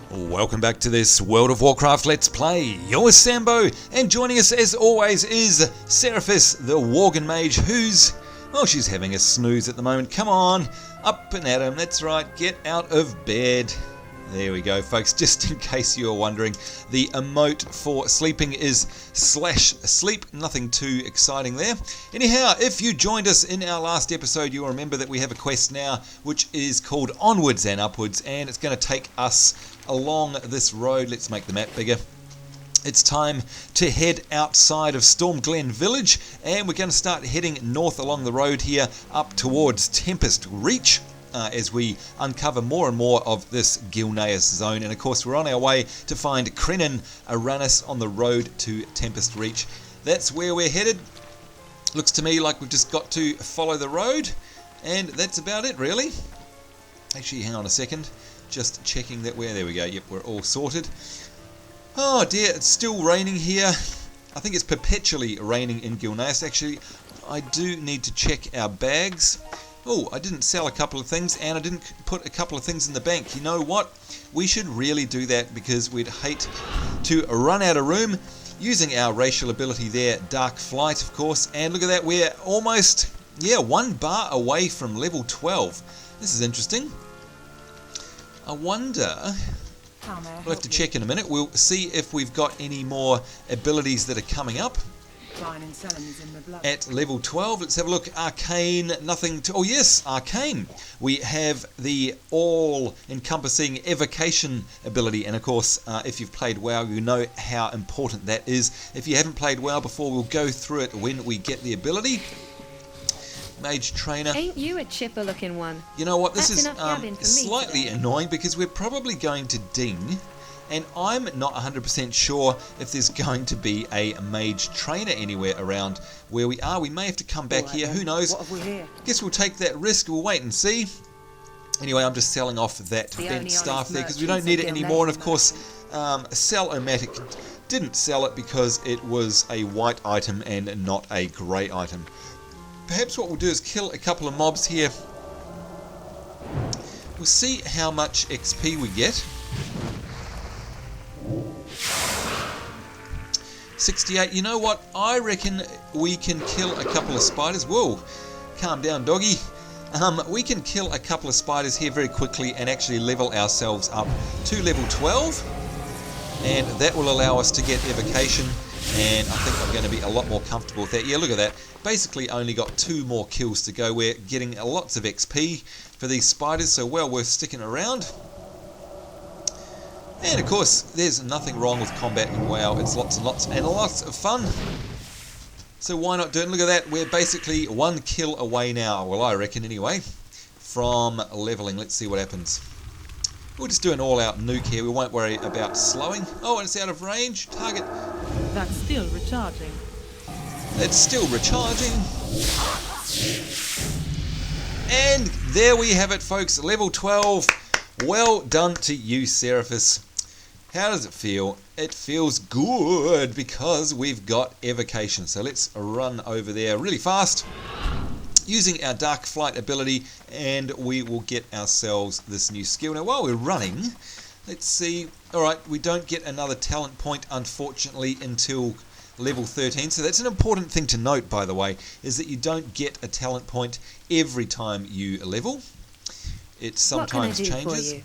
Welcome back to this World of Warcraft Let's Play. You're Sambo, and joining us as always is Seraphis, the Worgen Mage, who's, well, she's having a snooze at the moment. Come on, up and at him, that's right, get out of bed. There we go, folks, just in case you were wondering, the emote for sleeping is /sleep, nothing too exciting there. Anyhow, if you joined us in our last episode, you'll remember that we have a quest now, which is called Onwards and Upwards, and it's going to take us along this road. Let's make the map bigger. It's time to head outside of Stormglen Village, and we're going to start heading north along the road here up towards Tempest Reach as we uncover more and more of this Gilneas zone. And of course we're on our way to find Krenin Aranis on the road to Tempest Reach. That's where we're headed. Looks to me like we've just got to follow the road, and that's about it really. Actually, hang on a second. Just checking that there we go, yep, we're all sorted. Oh dear, it's still raining here. I think it's perpetually raining in Gilneas. Actually, I do need to check our bags. Oh, I didn't sell a couple of things, and I didn't put a couple of things in the bank. You know what? We should really do that, because we'd hate to run out of room. Using our racial ability there, Dark Flight, of course. And look at that, we're almost, one bar away from level 12. This is interesting. I wonder, we'll have to check in a minute. We'll see if we've got any more abilities that are coming up at level 12. Let's have a look. Arcane, nothing to, oh yes, Arcane. We have the all-encompassing Evocation ability, and of course, if you've played WoW, you know how important that is. If you haven't played WoW before, we'll go through it when we get the ability. Mage Trainer. Ain't you a chipper looking one? You know what, this is slightly annoying, because we're probably going to ding, and I'm not 100% sure if there's going to be a Mage Trainer anywhere around where we are. We may have to come back here, who knows. What have we here? Guess we'll take that risk, we'll wait and see. Anyway, I'm just selling off that bent staff there because we don't need it anymore, and of course, Sell-O-Matic didn't sell it because it was a white item and not a grey item. Perhaps what we'll do is kill a couple of mobs here. We'll see how much XP we get. 68. You know what? I reckon we can kill a couple of spiders. Whoa, calm down, doggy. We can kill a couple of spiders here very quickly and actually level ourselves up to level 12. And that will allow us to get Evocation. And I think I'm going to be a lot more comfortable with that. Yeah, look at that. Basically only got 2 more kills to go. We're getting lots of XP for these spiders, so well worth sticking around. And of course, there's nothing wrong with combat in WoW. It's lots and lots and lots of fun. So why not do it? Look at that. We're basically 1 kill away now. Well, I reckon anyway, from leveling. Let's see what happens. We'll just do an all-out nuke here. We won't worry about slowing. Oh, and it's out of range. Target. That's still recharging. It's still recharging. And there we have it, folks. Level 12. Well done to you, Seraphis. How does it feel? It feels good because we've got Evocation. So let's run over there really fast using our Dark Flight ability, and we will get ourselves this new skill. Now, while we're running, let's see. Alright, we don't get another talent point, unfortunately, until level 13. So that's an important thing to note, by the way, is that you don't get a talent point every time you level. It sometimes changes.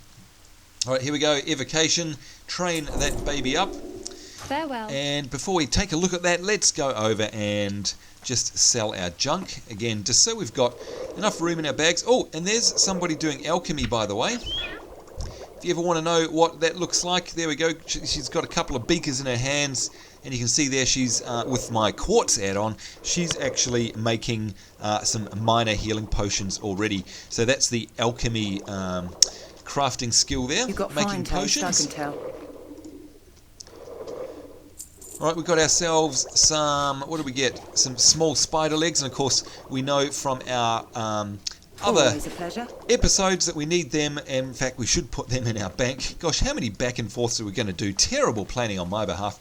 Alright, here we go. Evocation. Train that baby up. Farewell. And before we take a look at that, let's go over and just sell our junk again, just so we've got enough room in our bags. Oh, and there's somebody doing alchemy, by the way. If you ever want to know what that looks like, there we go. She's got a couple of beakers in her hands, and you can see there she's, with my quartz add-on, she's actually making some minor healing potions already. So that's the alchemy crafting skill there, You've got making fine taste, potions. I can tell. Alright, we've got ourselves some, what do we get? Some small spider legs, and of course we know from our other episodes that we need them, and in fact we should put them in our bank. Gosh, how many back and forths are we going to do? Terrible planning on my behalf.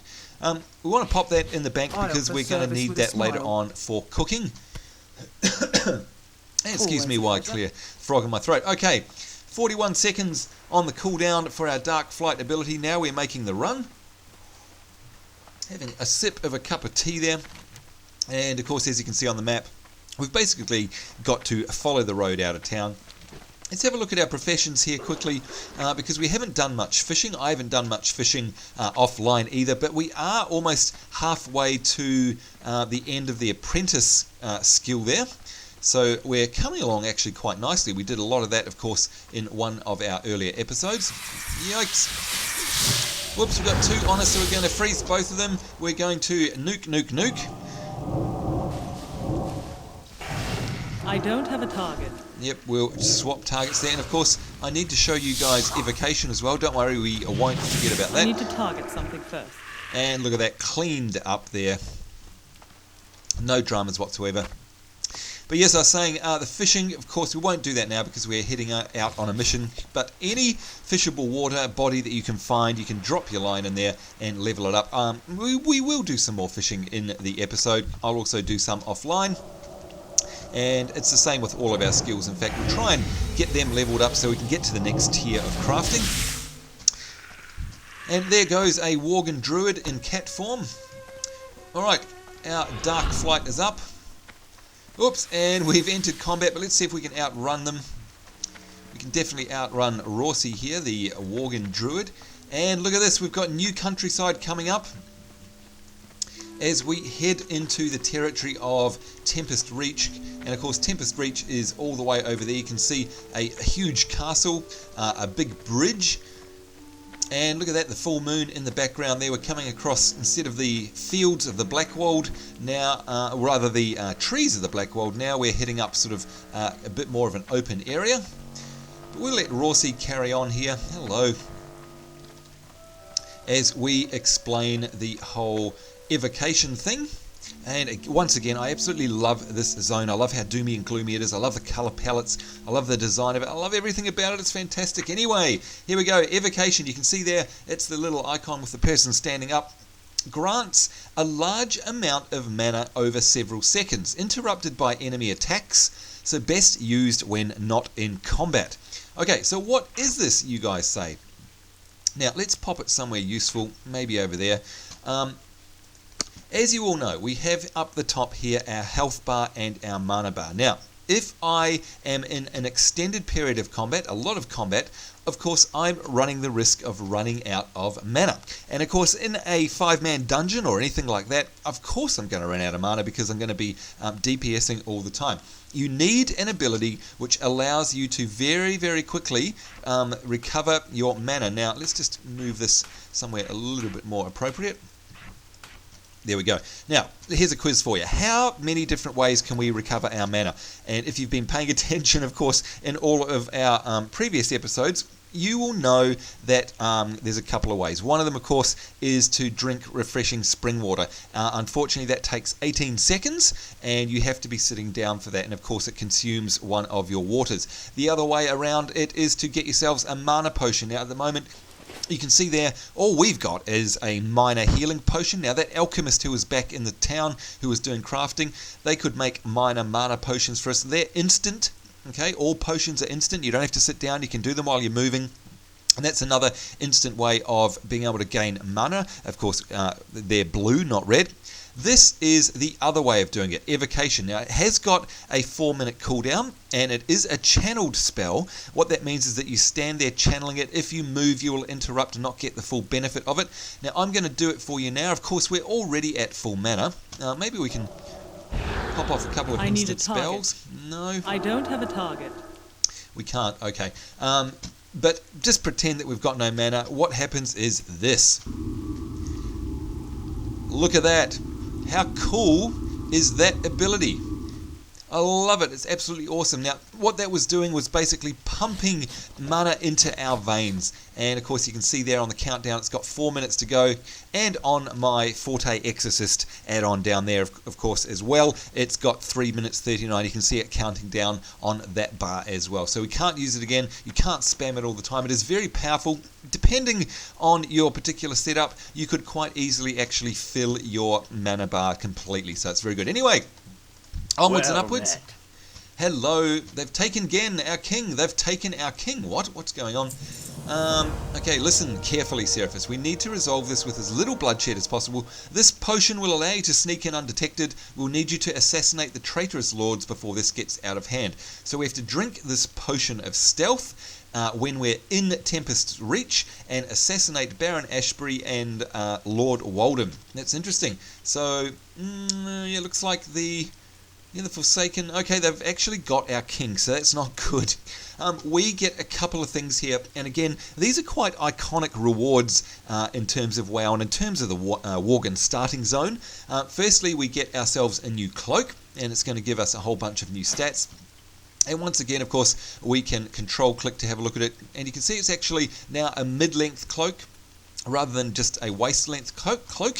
We want to pop that in the bank because we're going to need that later on for cooking. Excuse me while I clear frog in my throat. Okay, 41 seconds on the cooldown for our Dark Flight ability. Now we're making the run. Having a sip of a cup of tea there. And of course, as you can see on the map, we've basically got to follow the road out of town. Let's have a look at our professions here quickly, because we haven't done much fishing. I haven't done much fishing offline either, but we are almost halfway to the end of the apprentice skill there. So we're coming along actually quite nicely. We did a lot of that, of course, in one of our earlier episodes. Yikes. Whoops, we've got 2 on us, so we're going to freeze both of them. We're going to nuke. I don't have a target. Yep, we'll swap targets there. And of course, I need to show you guys Evocation as well. Don't worry, we won't forget about that. I need to target something first. And look at that, cleaned up there. No dramas whatsoever. But yes, I was saying the fishing, of course, we won't do that now because we're heading out on a mission. But any fishable water body that you can find, you can drop your line in there and level it up. We will do some more fishing in the episode. I'll also do some offline. And it's the same with all of our skills. In fact, we'll try and get them leveled up so we can get to the next tier of crafting. And there goes a Worgen Druid in cat form. Alright, our Dark Flight is up. Oops, and we've entered combat, but let's see if we can outrun them. We can definitely outrun Rorsi here, the Worgen Druid. And look at this, we've got new countryside coming up as we head into the territory of Tempest Reach. And of course, Tempest Reach is all the way over there. You can see a huge castle, a big bridge. And look at that, the full moon in the background there. We're coming across, instead of the fields of the Blackwold, now, rather the trees of the Blackwold, now we're heading up sort of a bit more of an open area. But we'll let Rorsi carry on here. Hello. As we explain the whole Evocation thing. And once again, I absolutely love this zone. I love how doomy and gloomy it is. I love the colour palettes. I love the design of it. I love everything about it. It's fantastic. Anyway, here we go. Evocation. You can see there, it's the little icon with the person standing up. Grants a large amount of mana over several seconds, interrupted by enemy attacks, so best used when not in combat. Okay, so what is this, you guys say? Now, let's pop it somewhere useful, maybe over there. As you all know, we have up the top here our health bar and our mana bar. Now, if I am in an extended period of combat, a lot of combat, of course I'm running the risk of running out of mana. And of course in a 5-man dungeon or anything like that, of course I'm going to run out of mana because I'm going to be DPSing all the time. You need an ability which allows you to very, very quickly recover your mana. Now, let's just move this somewhere a little bit more appropriate. There we go. Now, here's a quiz for you. How many different ways can we recover our mana? And if you've been paying attention, of course, in all of our previous episodes, you will know that there's a couple of ways. One of them, of course, is to drink refreshing spring water. Unfortunately, that takes 18 seconds, and you have to be sitting down for that. And of course, it consumes one of your waters. The other way around it is to get yourselves a mana potion. Now, at the moment, you can see there, all we've got is a minor healing potion. Now, that alchemist who was back in the town, who was doing crafting, they could make minor mana potions for us. They're instant. Okay, all potions are instant. You don't have to sit down. You can do them while you're moving. And that's another instant way of being able to gain mana. Of course, they're blue, not red. This is the other way of doing it, Evocation. Now, it has got a 4-minute cooldown, and it is a channeled spell. What that means is that you stand there channeling it. If you move, you will interrupt and not get the full benefit of it. Now, I'm going to do it for you now. Of course, we're already at full mana. Maybe we can pop off a couple of instant spells. No. I don't have a target. We can't, okay. But just pretend that we've got no mana. What happens is this. Look at that. How cool is that ability? I love it. It's absolutely awesome. Now, what that was doing was basically pumping mana into our veins. And of course, you can see there on the countdown, it's got 4 minutes to go. And on my Forte Exorcist add-on down there, of course, as well, it's got 3 minutes 39. You can see it counting down on that bar as well. So we can't use it again. You can't spam it all the time. It is very powerful. Depending on your particular setup, you could quite easily actually fill your mana bar completely. So it's very good. Anyway, onwards and upwards. Hello. They've taken again our king. They've taken our king. What's going on? Okay, listen carefully, Seraphis. We need to resolve this with as little bloodshed as possible. This potion will allow you to sneak in undetected. We'll need you to assassinate the traitorous lords before this gets out of hand. So we have to drink this potion of stealth when we're in Tempest's reach and assassinate Baron Ashbury and Lord Walden. That's interesting. So, yeah, looks like the Forsaken. Okay, they've actually got our king, so that's not good. We get a couple of things here, and again, these are quite iconic rewards in terms of WoW and in terms of the Worgen starting zone. Firstly, we get ourselves a new cloak, and it's going to give us a whole bunch of new stats. And once again, of course, we can control-click to have a look at it, and you can see it's actually now a mid-length cloak rather than just a waist-length cloak.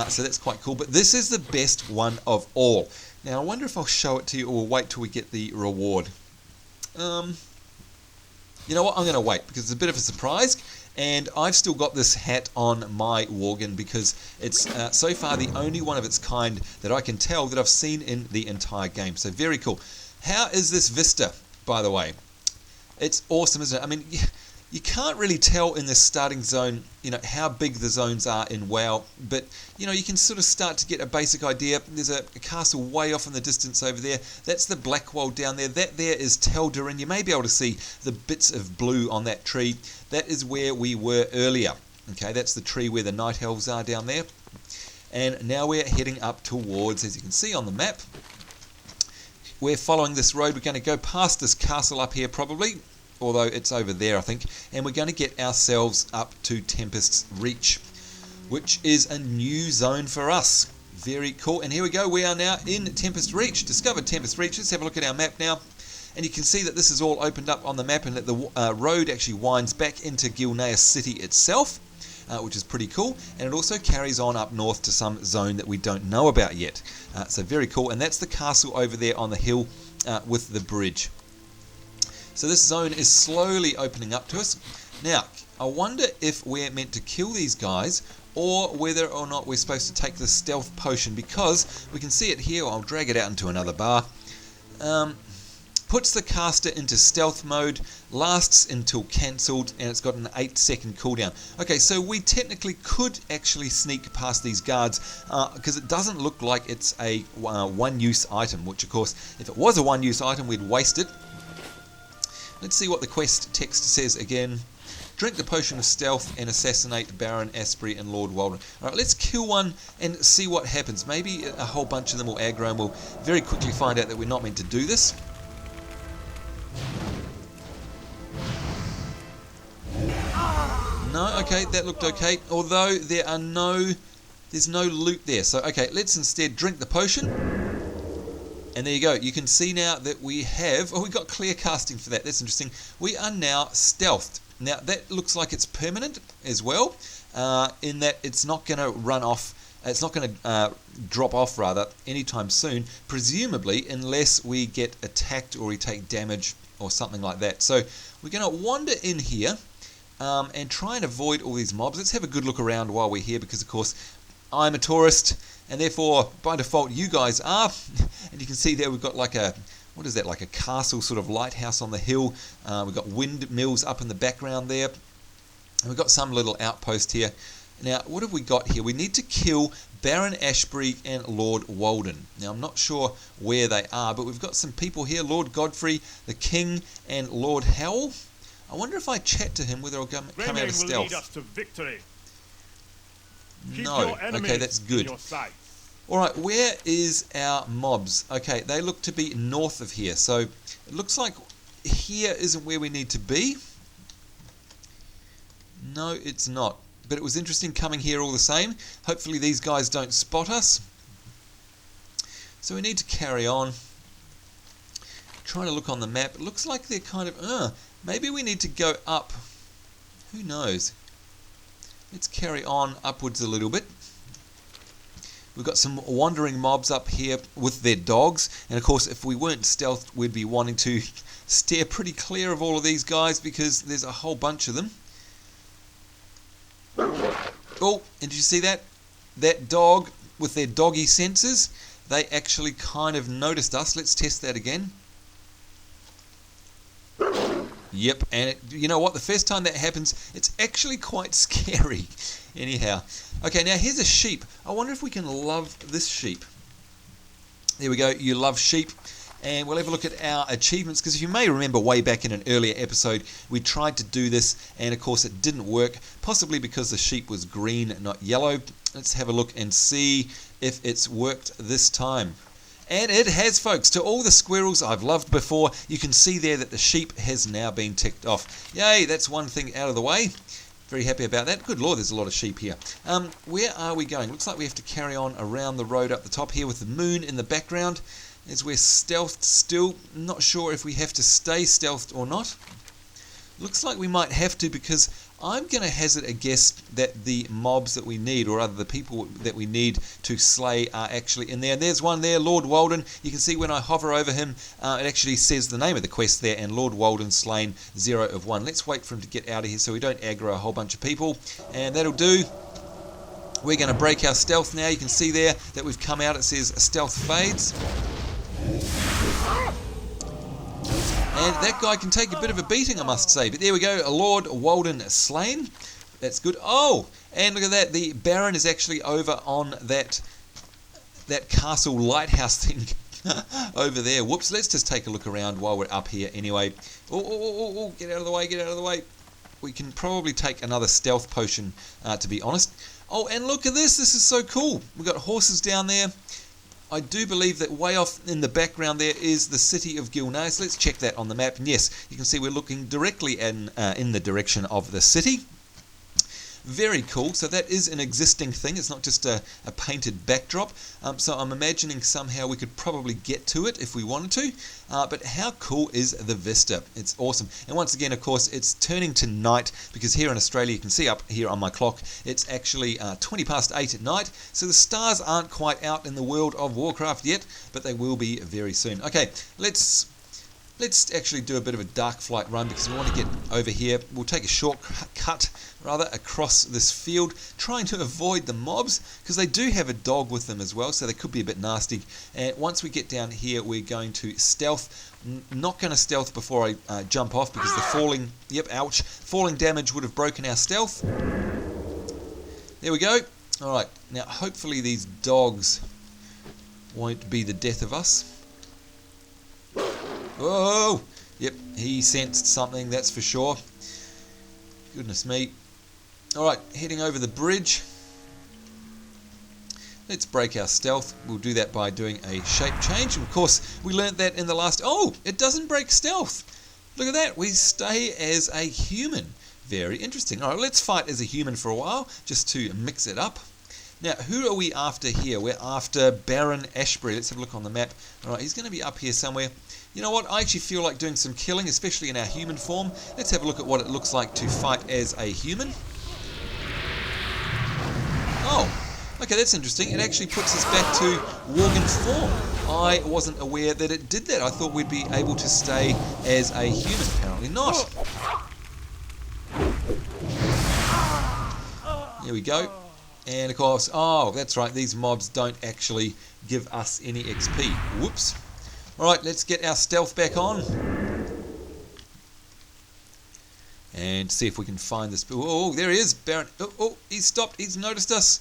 So that's quite cool, but this is the best one of all. Now, I wonder if I'll show it to you or wait till we get the reward. You know what? I'm going to wait because it's a bit of a surprise, and I've still got this hat on my Worgen because it's so far the only one of its kind that I can tell that I've seen in the entire game. So very cool. How is this vista, by the way? It's awesome, isn't it? I mean, you can't really tell in this starting zone, how big the zones are in WoW, but, you can sort of start to get a basic idea. There's a castle way off in the distance over there. That's the Blackwall down there. That there is Tel'Darin. You may be able to see the bits of blue on that tree. That is where we were earlier. Okay, that's the tree where the Night Elves are down there. And now we're heading up towards, as you can see on the map, we're following this road. We're going to go past this castle up here probably, although it's over there I think, and we're going to get ourselves up to Tempest's Reach, which is a new zone for us. Very cool. And here we go, we are now in Tempest Reach. Discovered Tempest Reach. Let's have a look at our map now, and you can see that this is all opened up on the map and that the road actually winds back into Gilneas City itself, which is pretty cool, and it also carries on up north to some zone that we don't know about yet. So very cool, and that's the castle over there on the hill with the bridge. So this zone is slowly opening up to us. Now, I wonder if we're meant to kill these guys or whether or not we're supposed to take the stealth potion, because we can see it here. I'll drag it out into another bar. Puts the caster into stealth mode, lasts until cancelled, and it's got an 8-second cooldown. Okay, so we technically could actually sneak past these guards because it doesn't look like it's a one-use item, which of course, if it was a one-use item, we'd waste it. Let's see what the quest text says again. Drink the potion of stealth and assassinate Baron Ashbury and Lord Walden. Alright, let's kill one and see what happens. Maybe a whole bunch of them will aggro and we'll very quickly find out that we're not meant to do this. No, okay, that looked okay. Although there's no loot there. So, okay, let's instead drink the potion. And there you go. You can see now that we have... Oh, we got clear casting for that. That's interesting. We are now stealthed. Now, that looks like it's permanent as well, in that it's not going to run off... It's not going to drop off, rather, anytime soon, presumably, unless we get attacked or we take damage or something like that. So, we're going to wander in here and try and avoid all these mobs. Let's have a good look around while we're here, because, of course, I'm a tourist, and therefore, by default, you guys are. And you can see there we've got like a, what is that, like a castle sort of lighthouse on the hill. We've got windmills up in the background there. And we've got some little outpost here. Now, what have we got here? We need to kill Baron Ashbury and Lord Walden. Now, I'm not sure where they are, but we've got some people here. Lord Godfrey, the King, and Lord Howell. I wonder if I chat to him whether I'll come out of stealth. Will lead us to victory. No. Okay, that's good. Alright, where is our mobs? Okay, they look to be north of here. So, it looks like here isn't where we need to be. No, it's not. But it was interesting coming here all the same. Hopefully these guys don't spot us. So we need to carry on. Trying to look on the map. It looks like they're kind of... maybe we need to go up. Who knows? Let's carry on upwards a little bit. We've got some wandering mobs up here with their dogs. And of course, if we weren't stealthed, we'd be wanting to steer pretty clear of all of these guys because there's a whole bunch of them. Oh, and did you see that? That dog with their doggy senses, they actually kind of noticed us. Let's test that again. Yep, and you know what? The first time that happens, it's actually quite scary. Anyhow. Okay, now here's a sheep. I wonder if we can love this sheep. There we go. You love sheep. And we'll have a look at our achievements, because if you may remember way back in an earlier episode, we tried to do this, and of course it didn't work, possibly because the sheep was green, not yellow. Let's have a look and see if it's worked this time. And it has, folks. To all the squirrels I've loved before, you can see there that the sheep has now been ticked off. Yay, that's one thing out of the way. Very happy about that. Good Lord, there's a lot of sheep here. Where are we going? Looks like we have to carry on around the road up the top here with the moon in the background. As we're stealthed still, not sure if we have to stay stealthed or not. Looks like we might have to, because I'm going to hazard a guess that the mobs that we need, or rather the people that we need to slay, are actually in there. And there's one there, Lord Walden. You can see when I hover over him, it actually says the name of the quest there, and Lord Walden slain 0 of 1. Let's wait for him to get out of here so we don't aggro a whole bunch of people. And that'll do. We're going to break our stealth now. You can see there that we've come out. It says stealth fades. And that guy can take a bit of a beating, I must say. But there we go, a Lord Walden slain. That's good. Oh, and look at that. The Baron is actually over on that castle lighthouse thing over there. Whoops, let's just take a look around while we're up here anyway. Oh, get out of the way, get out of the way. We can probably take another stealth potion, to be honest. Oh, and look at this. This is so cool. We've got horses down there. I do believe that way off in the background there is the city of Gilneas. Let's check that on the map. And yes, you can see we're looking directly in the direction of the city. Very cool. So that is an existing thing. It's not just a painted backdrop. So I'm imagining somehow we could probably get to it if we wanted to. But how cool is the vista? It's awesome. And once again, of course, it's turning to night, because here in Australia, you can see up here on my clock, it's actually 20 past 8 at night. So the stars aren't quite out in the world of Warcraft yet, but they will be very soon. Okay, let's actually do a bit of a dark flight run, because we want to get over here. We'll take a shortcut across this field, trying to avoid the mobs, because they do have a dog with them as well, so they could be a bit nasty. And once we get down here, we're going to stealth. Not going to stealth before I jump off, because the falling damage would have broken our stealth. There we go. Alright, now hopefully these dogs won't be the death of us. Oh, yep, he sensed something, that's for sure. Goodness me. Alright, heading over the bridge. Let's break our stealth. We'll do that by doing a shape change. Of course, we learnt that in the last... Oh, it doesn't break stealth. Look at that, we stay as a human. Very interesting. Alright, let's fight as a human for a while, just to mix it up. Now, who are we after here? We're after Baron Ashbury. Let's have a look on the map. Alright, he's going to be up here somewhere. You know what? I actually feel like doing some killing, especially in our human form. Let's have a look at what it looks like to fight as a human. Oh, okay, that's interesting. It actually puts us back to Worgen form. I wasn't aware that it did that. I thought we'd be able to stay as a human. Apparently not. There we go. And of course, oh, that's right, these mobs don't actually give us any XP. Whoops. Alright, let's get our stealth back on. And see if we can find this. Oh, there he is, Baron. Oh, he's stopped. He's noticed us.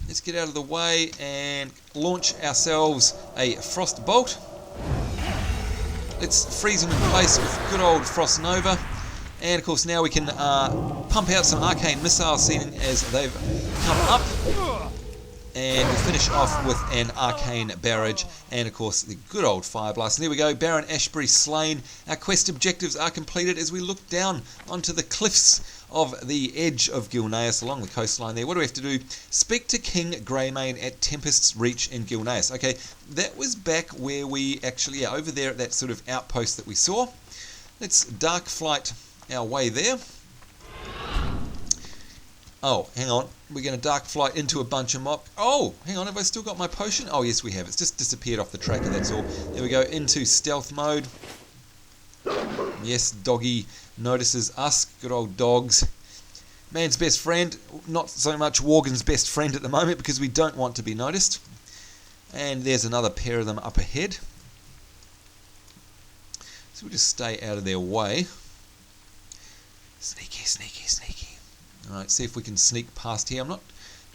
Let's get out of the way and launch ourselves a frost bolt. Let's freeze him in place with good old Frost Nova. And of course now we can pump out some arcane missiles, seeing as they've come up. And we'll finish off with an arcane barrage, and of course the good old fire blast. And there we go, Baron Ashbury slain. Our quest objectives are completed as we look down onto the cliffs of the edge of Gilneas along the coastline there. What do we have to do? Speak to King Greymane at Tempest's Reach in Gilneas. Okay, that was back where we actually are, over there at that sort of outpost that we saw. Let's dark flight our way there. Oh, hang on. We're going to dark flight into a bunch of mob. Oh, hang on. Have I still got my potion? Oh, yes, we have. It's just disappeared off the tracker, that's all. There we go. Into stealth mode. Yes, doggy notices us. Good old dogs. Man's best friend. Not so much Worgen's best friend at the moment, because we don't want to be noticed. And there's another pair of them up ahead. So we'll just stay out of their way. Sneaky, sneaky, sneaky. Alright, see if we can sneak past here. I'm not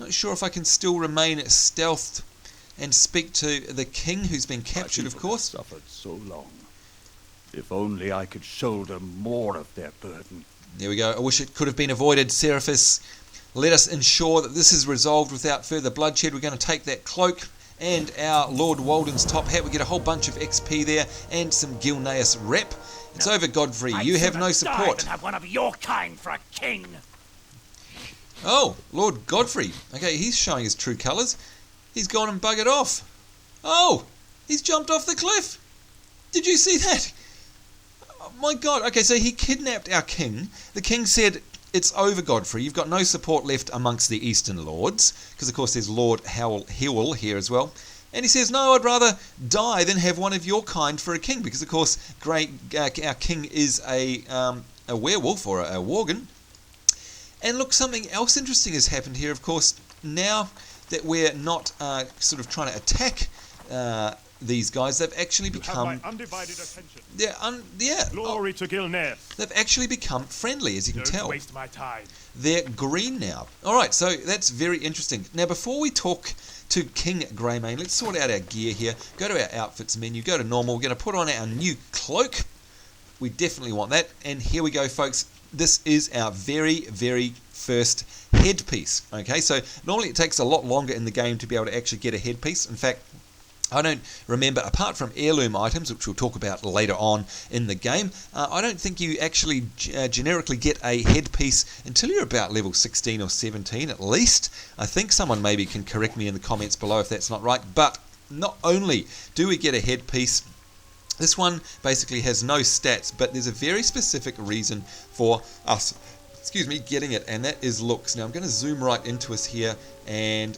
sure if I can still remain stealthed and speak to the king who's been captured, of course. Suffered so long. If only I could shoulder more of their burden. There we go. I wish it could have been avoided, Seraphis. Let us ensure that this is resolved without further bloodshed. We're going to take that cloak and our Lord Walden's top hat. We get a whole bunch of XP there and some Gilneas rep. It's over, Godfrey. You have no support. Have one of your kind for a king. Oh, Lord Godfrey. Okay, he's showing his true colours. He's gone and buggered off. Oh, he's jumped off the cliff. Did you see that? Oh, my God. Okay, so he kidnapped our king. The king said, it's over, Godfrey. You've got no support left amongst the Eastern Lords. Because, of course, there's Lord Hewell here as well. And he says, no, I'd rather die than have one of your kind for a king. Because, of course, our king is a werewolf or a worgen. And look, something else interesting has happened here, of course. Now that we're not sort of trying to attack these guys, they've actually become... Have my undivided attention. Yeah. Glory to Gilneas. They've actually become friendly, as you can tell. Don't waste my time. They're green now. Alright, so that's very interesting. Now, before we talk to King Greymane, let's sort out our gear here. Go to our outfits menu, go to normal. We're going to put on our new cloak. We definitely want that. And here we go, folks. This is our very, very first headpiece. Okay, so normally it takes a lot longer in the game to be able to actually get a headpiece. In fact, I don't remember, apart from heirloom items, which we'll talk about later on in the game, I don't think you actually generically get a headpiece until you're about level 16 or 17 at least. I think someone maybe can correct me in the comments below if that's not right, but not only do we get a headpiece, this one basically has no stats, but there's a very specific reason for us, getting it, and that is looks. Now I'm going to zoom right into us here and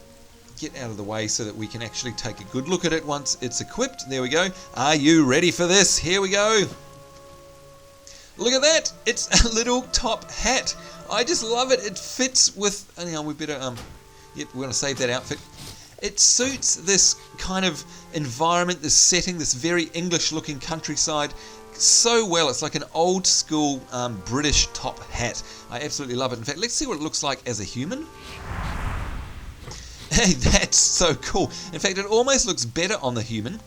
get out of the way so that we can actually take a good look at it once it's equipped. There we go. Are you ready for this? Here we go. Look at that. It's a little top hat. I just love it. It fits with... we better... we're going to save that outfit. It suits this kind of environment, this setting, this very English-looking countryside so well. It's like an old school British top hat. I absolutely love it. In fact, let's see what it looks like as a human. Hey, that's so cool. In fact, it almost looks better on the human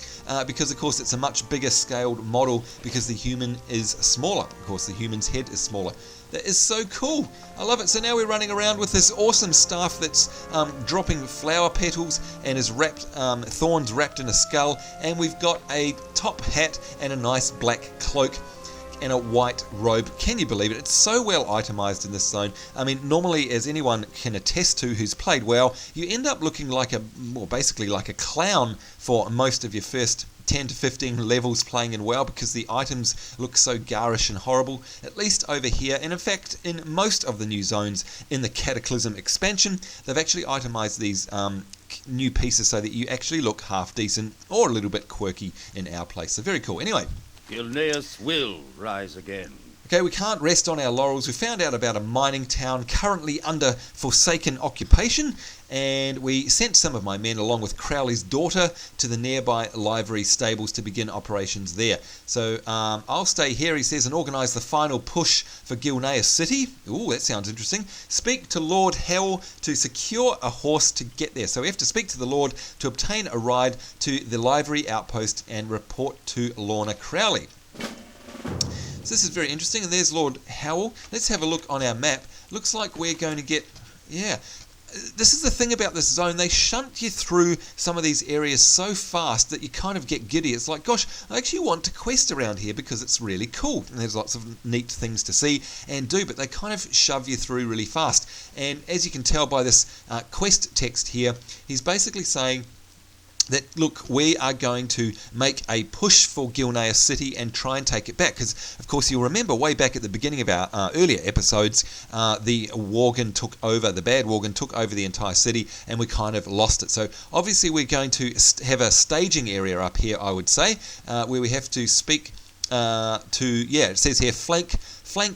because, of course, it's a much bigger scaled model because the human is smaller. Of course, the human's head is smaller. That is so cool. I love it. So now we're running around with this awesome staff that's dropping flower petals and is wrapped, thorns wrapped in a skull. And we've got a top hat and a nice black cloak and a white robe. Can you believe it? It's so well itemized in this zone. I mean, normally, as anyone can attest to who's played WoW, you end up looking like basically like a clown for most of your first 10 to 15 levels playing in WoW because the items look so garish and horrible, at least over here. And in fact, in most of the new zones in the Cataclysm expansion, they've actually itemized these new pieces so that you actually look half decent or a little bit quirky in our place. So very cool. Anyway, Gilneas will rise again. Okay, we can't rest on our laurels. We found out about a mining town currently under Forsaken occupation, and we sent some of my men along with Crowley's daughter to the nearby livery stables to begin operations there. So I'll stay here, he says, and organise the final push for Gilneas City. Ooh, that sounds interesting. Speak to Lord Hewell to secure a horse to get there. So we have to speak to the Lord to obtain a ride to the livery outpost and report to Lorna Crowley. So this is very interesting, and there's Lord Hewell. Let's have a look on our map. Looks like we're going to get... Yeah, this is the thing about this zone. They shunt you through some of these areas so fast that you kind of get giddy. It's like, gosh, I actually want to quest around here because it's really cool. And there's lots of neat things to see and do, but they kind of shove you through really fast. And as you can tell by this quest text here, he's basically saying that, look, we are going to make a push for Gilneas City and try and take it back. Because, of course, you'll remember way back at the beginning of our earlier episodes, the Worgen took over, the bad Worgen took over the entire city, and we kind of lost it. So, obviously, we're going to have a staging area up here, I would say, where we have to speak it says here, flank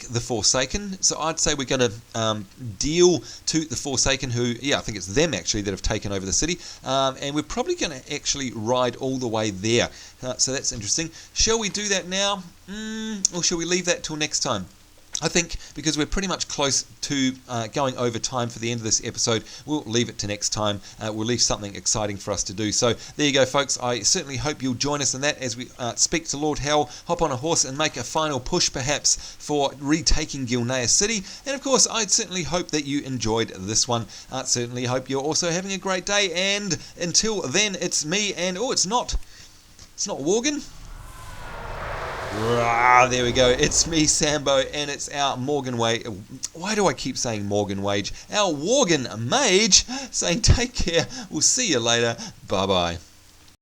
the Forsaken. So I'd say we're going to deal to the Forsaken who, I think it's them actually that have taken over the city. And we're probably going to actually ride all the way there. So that's interesting. Shall we do that now? Or shall we leave that till next time? I think because we're pretty much close to going over time for the end of this episode, we'll leave it to next time. We'll leave something exciting for us to do. So there you go, folks. I certainly hope you'll join us in that as we speak to Lord Hal, hop on a horse and make a final push perhaps for retaking Gilneas City. And of course, I certainly hope that you enjoyed this one. Certainly hope you're also having a great day. And until then, it's me and, it's not Worgen. There we go. It's me, Sambo, and it's our Morgan Wage. Why do I keep saying Morgan Wage? Our Worgen Mage saying take care. We'll see you later. Bye-bye.